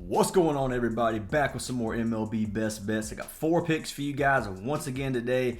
What's going on, everybody? Back with some more MLB best bets. I got 4 picks for you guys once again today.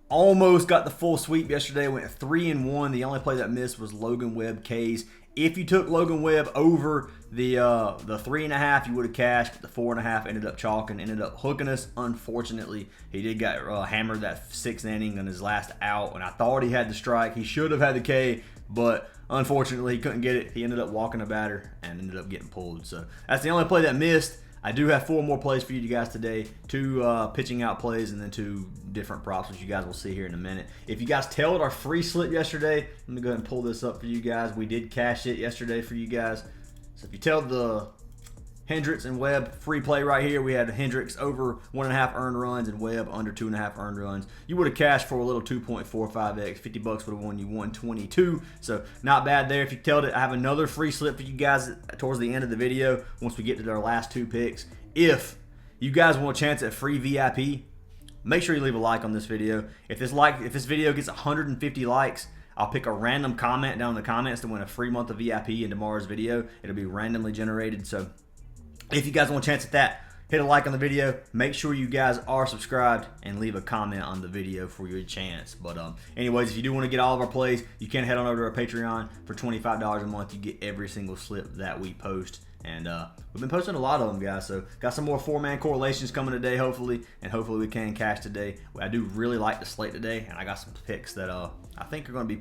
Almost got the full sweep yesterday. Went 3-1. The only play that missed was Logan Webb K's. If you took Logan Webb over the 3.5, you would have cashed. But the 4.5 ended up chalking, ended up hooking us. Unfortunately, he did get hammered that 6th inning on his last out, and I thought he had the strike. He should have had the K, but unfortunately, he couldn't get it. He ended up walking a batter and ended up getting pulled. So that's the only play that missed. I do have 4 more plays for you guys today. 2 pitching out plays and then 2 different props, which you guys will see here in a minute. If you guys tailed our free slip yesterday, let me go ahead and pull this up for you guys. We did cash it yesterday for you guys. So if you tailed the Hendricks and Webb free play right here, we had Hendricks over 1.5 earned runs and Webb under 2.5 earned runs. You would have cashed for a little 2.45x. 50 bucks would have won you 122. So not bad there. If you tailed it, I have another free slip for you guys towards the end of the video once we get to our last 2 picks. If you guys want a chance at free VIP, make sure you leave a like on this video. If this video gets 150 likes, I'll pick a random comment down in the comments to win a free month of VIP in tomorrow's video. It'll be randomly generated. So if you guys want a chance at that, hit a like on the video. Make sure you guys are subscribed and leave a comment on the video for your chance. But anyways, if you do want to get all of our plays, you can head on over to our Patreon. For $25 a month, you get every single slip that we post. And we've been posting a lot of them, guys. So got some more 4-man correlations coming today, hopefully. And hopefully we can cash today. I do really like the slate today. And I got some picks that I think are going to be,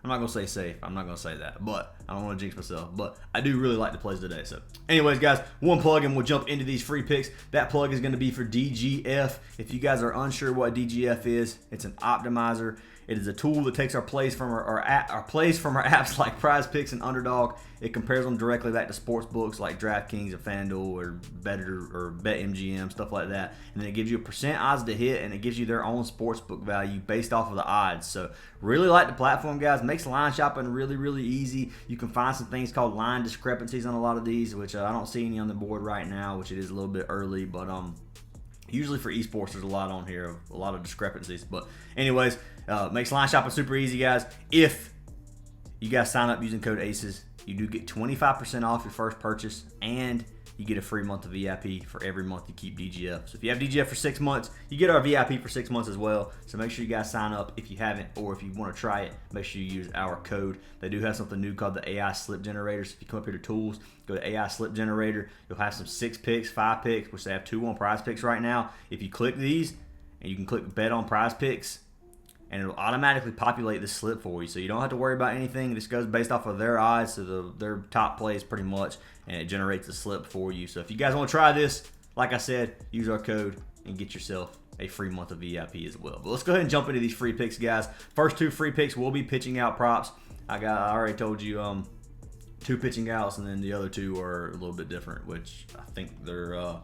I'm not going to say safe. I'm not going to say that. But I don't want to jinx myself. But I do really like the plays today. So anyways, guys, one plug and we'll jump into these free picks. That plug is going to be for DGF. If you guys are unsure what DGF is, it's an optimizer. It is a tool that takes our plays from our plays from our apps like Prizepicks and UNDERDOG. It compares them directly back to sports books like DraftKings and FanDuel or Better or BetMGM, stuff like that. And then it gives you a % odds to hit, and it gives you their own sportsbook value based off of the odds. So really like the platform, guys. Makes line shopping really, really easy. You can find some things called line discrepancies on a lot of these, which I don't see any on the board right now, which it is a little bit early, but usually for esports, there's a lot on here, a lot of discrepancies. But anyways, makes line shopping super easy, guys. If you guys sign up using code ACES, you do get 25% off your first purchase, and you get a free month of VIP for every month you keep DGF. So if you have DGF for 6 months, you get our VIP for 6 months as well. So make sure you guys sign up if you haven't, or if you want to try it, make sure you use our code. They do have something new called the AI Slip Generator. So if you come up here to Tools, go to AI Slip Generator, you'll have some 6 picks, 5 picks, which they have 2 on Prizepicks right now. If you click these, and you can click Bet on Prizepicks, and it'll automatically populate this slip for you. So you don't have to worry about anything. This goes based off of their odds, so their top plays pretty much, and it generates the slip for you. So if you guys want to try this, like I said, use our code and get yourself a free month of VIP as well. But let's go ahead and jump into these free picks, guys. First 2 free picks will be pitching out props. I already told you 2 pitching outs, and then the other 2 are a little bit different, which I think they're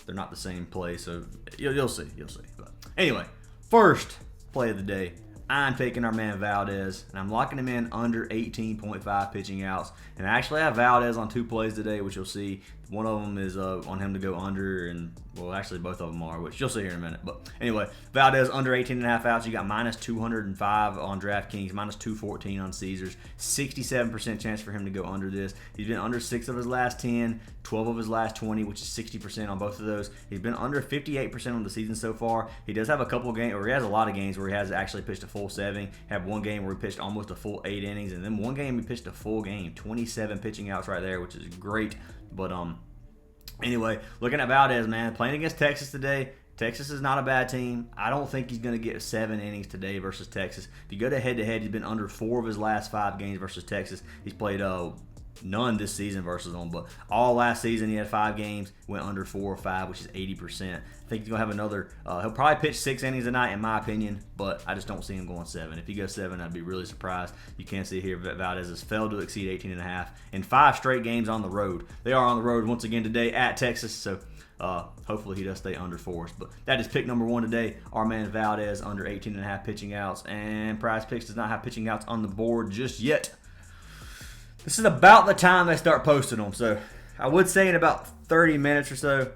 not the same play. So you'll see. But anyway, first play of the day, I'm taking our man Valdez, and I'm locking him in under 18.5 pitching outs. And I actually have Valdez on 2 plays today, which you'll see. One of them is on him to go under, and well, actually both of them are, which you'll see here in a minute. But anyway, Valdez under 18.5 outs. You got minus 205 on DraftKings, minus 214 on Caesars. 67% chance for him to go under this. He's been under 6 of his last 10, 12 of his last 20, which is 60% on both of those. He's been under 58% on the season so far. He does have a couple of games, or he has a lot of games where he has actually pitched a full 7. Have one game where he pitched almost a full 8 innings, and then one game he pitched a full game. 27 pitching outs right there, which is great. But anyway, looking at Valdez, man, playing against Texas today. Texas is not a bad team. I don't think he's going to get 7 innings today versus Texas. If you go to head-to-head, he's been under 4 of his last 5 games versus Texas. He's played none this season versus them, but all last season he had 5 games, went under 4 or 5, which is 80%. I think he's going to have another, he'll probably pitch 6 innings a night in my opinion, but I just don't see him going 7. If he goes 7, I'd be really surprised. You can see here Valdez has failed to exceed 18.5 in 5 straight games on the road. They are on the road once again today at Texas, so hopefully he does stay under 4. But that is pick number 1 today. Our man Valdez under 18.5 pitching outs, and Prizepicks does not have pitching outs on the board just yet. This is about the time they start posting them, so I would say in about 30 minutes or so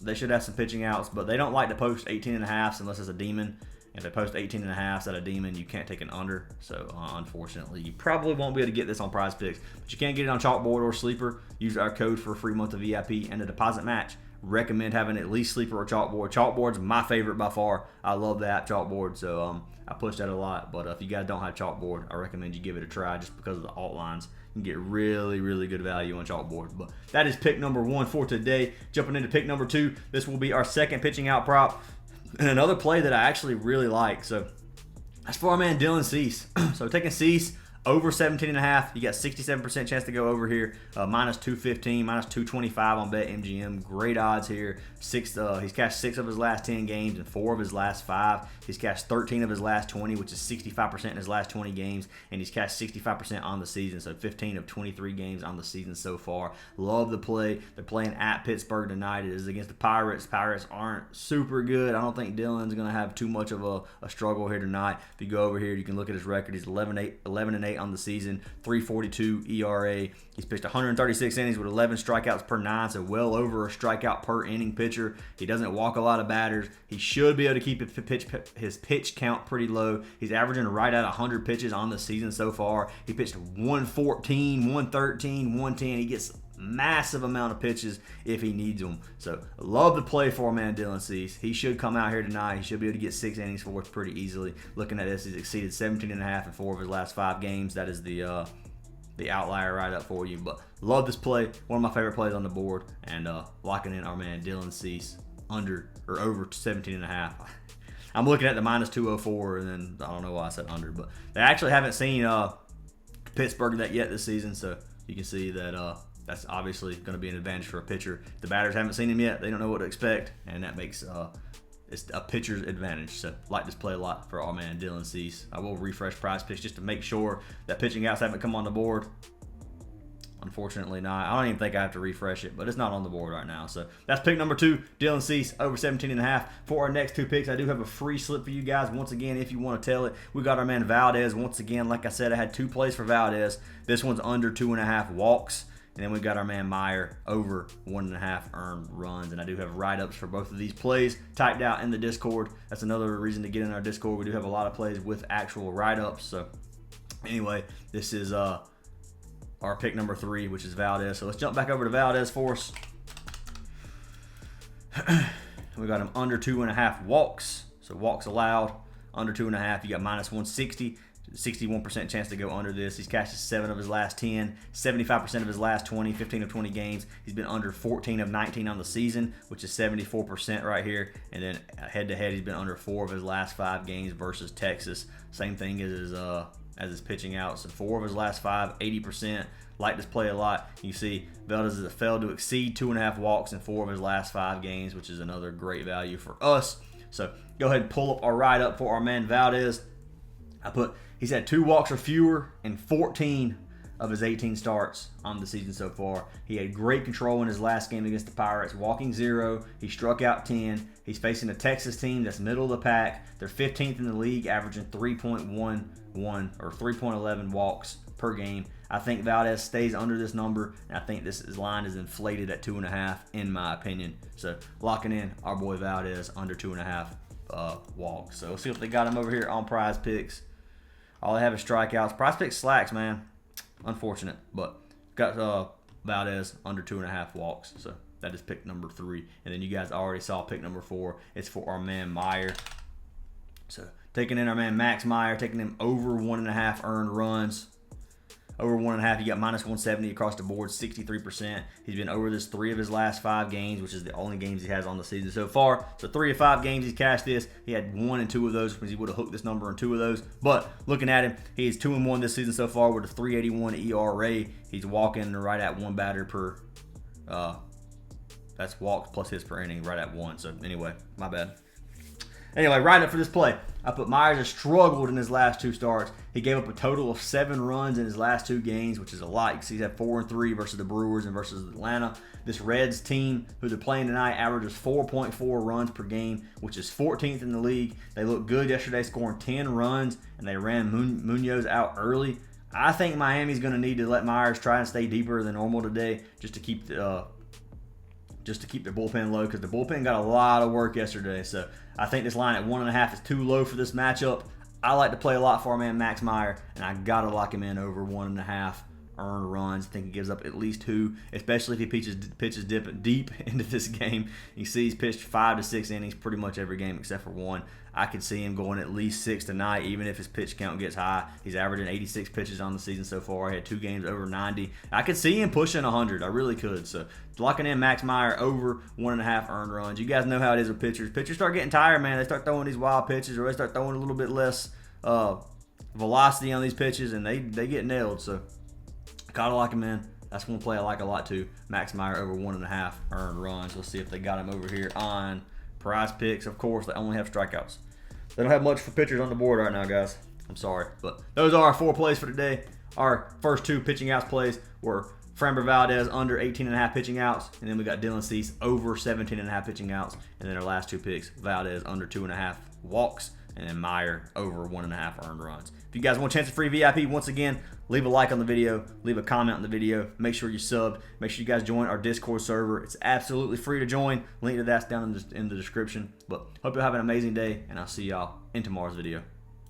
they should have some pitching outs, but they don't like to post 18.5s unless it's a demon, If they post 18.5 at a demon, you can't take an under. So unfortunately, you probably won't be able to get this on Prizepicks, but you can get it on Chalkboard or Sleeper. Use our code for a free month of VIP and a deposit match. Recommend having at least Sleeper or Chalkboard. Chalkboard's my favorite by far. I love the app Chalkboard, so I push that a lot. But if you guys don't have Chalkboard, I recommend you give it a try just because of the alt lines. You can get really, really good value on Chalkboard. But that is pick number 1 for today. Jumping into pick number 2, this will be our second pitching out prop. And another play that I actually really like. So that's for our man Dylan Cease. So taking Cease over 17.5. You got 67% chance to go over here. Minus 215, minus 225 on BetMGM. Great odds here. He's cashed 6 of his last 10 games and 4 of his last 5. He's cashed 13 of his last 20, which is 65% in his last 20 games. And he's cashed 65% on the season. So 15 of 23 games on the season so far. Love the play. They're playing at Pittsburgh tonight. It is against the Pirates. Pirates aren't super good. I don't think Dylan's going to have too much of a struggle here tonight. If you go over here, you can look at his record. He's 11-8 on the season, 3.42 ERA. He's pitched 136 innings with 11 strikeouts per 9, so well over a strikeout per inning pitcher. He doesn't walk a lot of batters. He should be able to keep his pitch count pretty low. He's averaging right at 100 pitches on the season so far. He pitched 114, 113, 110. He gets massive amount of pitches if he needs them. So love the play for man Dylan Cease. He should come out here tonight. He should be able to get 6 innings for us pretty easily. Looking at this, he's exceeded 17.5 in 4 of his last 5 games. That is the outlier right up for you. But love this play. One of my favorite plays on the board. And locking in our man Dylan Cease under or over 17.5. I'm looking at the minus 204, and then I don't know why I said under, but they actually haven't seen Pittsburgh that yet this season, so you can see that that's obviously going to be an advantage for a pitcher. The batters haven't seen him yet. They don't know what to expect, and that makes it's a pitcher's advantage. So like this play a lot for our man Dylan Cease. I will refresh Prizepicks just to make sure that pitching outs haven't come on the board. Unfortunately not. I don't even think I have to refresh it, but it's not on the board right now. So that's pick number 2, Dylan Cease, over 17.5. For our next 2 picks, I do have a free slip for you guys. Once again, if you want to tell it, we got our man Valdez. Once again, like I said, I had 2 plays for Valdez. This one's under 2.5 walks. And then we got our man Meyer over 1.5 earned runs. And I do have write-ups for both of these plays typed out in the Discord. That's another reason to get in our Discord. We do have a lot of plays with actual write-ups. So anyway, this is our pick number 3, which is Valdez. So let's jump back over to Valdez for us. We got him under 2.5 walks. So walks allowed, under 2.5. You got minus 160. 61% chance to go under this. He's cashed 7 of his last 10, 75% of his last 20, 15 of 20 games. He's been under 14 of 19 on the season, which is 74% right here. And then head-to-head, he's been under 4 of his last 5 games versus Texas. Same thing as his pitching out. So 4 of his last 5, 80%. Like this play a lot. You see Valdez has failed to exceed 2.5 walks in 4 of his last 5 games, which is another great value for us. So go ahead and pull up our write-up for our man Valdez. He's had 2 walks or fewer in 14 of his 18 starts on the season so far. He had great control in his last game against the Pirates, walking 0. He struck out 10. He's facing a Texas team that's middle of the pack. They're 15th in the league, averaging 3.11 or 3.11 walks per game. I think Valdez stays under this number, and I think this line is inflated at 2.5 in my opinion. So locking in our boy Valdez under 2.5 walks. So let's see what they got him over here on Prizepicks. All they have is strikeouts. Prizepicks slacks, man. Unfortunate, but got Valdez under 2.5 walks. So that is pick number 3. And then you guys already saw pick number 4. It's for our man Meyer. So taking in our man Max Meyer, taking him over 1.5 earned runs. Over 1.5, you got minus 170 across the board, 63%. He's been over this 3 of his last 5 games, which is the only games he has on the season so far. So 3 of 5 games he's cashed this. He had 1 and 2 of those because he would have hooked this number in 2 of those. But looking at him, he's 2-1 this season so far with a 3.81 ERA. He's walking right at 1 batter per. That's walks plus hits per inning, right at 1. So anyway, my bad. Anyway, right up for this play, I put Myers has struggled in his last 2 starts. He gave up a total of 7 runs in his last 2 games, which is a lot. You can see he's had 4 and 3 versus the Brewers and versus Atlanta. This Reds team, who they're playing tonight, averages 4.4 runs per game, which is 14th in the league. They looked good yesterday, scoring 10 runs, and they ran Munoz out early. I think Miami's going to need to let Myers try and stay deeper than normal today, just to keep the just to keep their bullpen low, because the bullpen got a lot of work yesterday. So I think this line at 1.5 is too low for this matchup. I like to play a lot for our man Max Meyer, and I got to lock him in over 1.5 earned runs. I think he gives up at least 2, especially if he pitches deep into this game. You see he's pitched 5 to 6 innings pretty much every game except for 1. I could see him going at least 6 tonight, even if his pitch count gets high. He's averaging 86 pitches on the season so far. He had 2 games over 90. I could see him pushing 100. I really could. So locking in Max Meyer over 1.5 earned runs. You guys know how it is with pitchers. Pitchers start getting tired, man. They start throwing these wild pitches, or they start throwing a little bit less velocity on these pitches, and they get nailed. So gotta lock him in. That's one play I like a lot too. Max Meyer over 1.5 earned runs. Let's see if they got him over here on Prizepicks. Of course, they only have strikeouts. They don't have much for pitchers on the board right now, guys. I'm sorry, but those are our 4 plays for today. Our first 2 pitching outs plays were Framber Valdez under 18.5 pitching outs, and then we got Dylan Cease over 17.5 pitching outs, and then our last 2 picks, Valdez under 2.5 walks, and then Meyer over 1.5 earned runs. If you guys want a chance of free VIP, once again, leave a like on the video, leave a comment on the video, make sure you subbed, make sure you guys join our Discord server. It's absolutely free to join. Link to that's down in the description. But hope you'll have an amazing day, and I'll see y'all in tomorrow's video.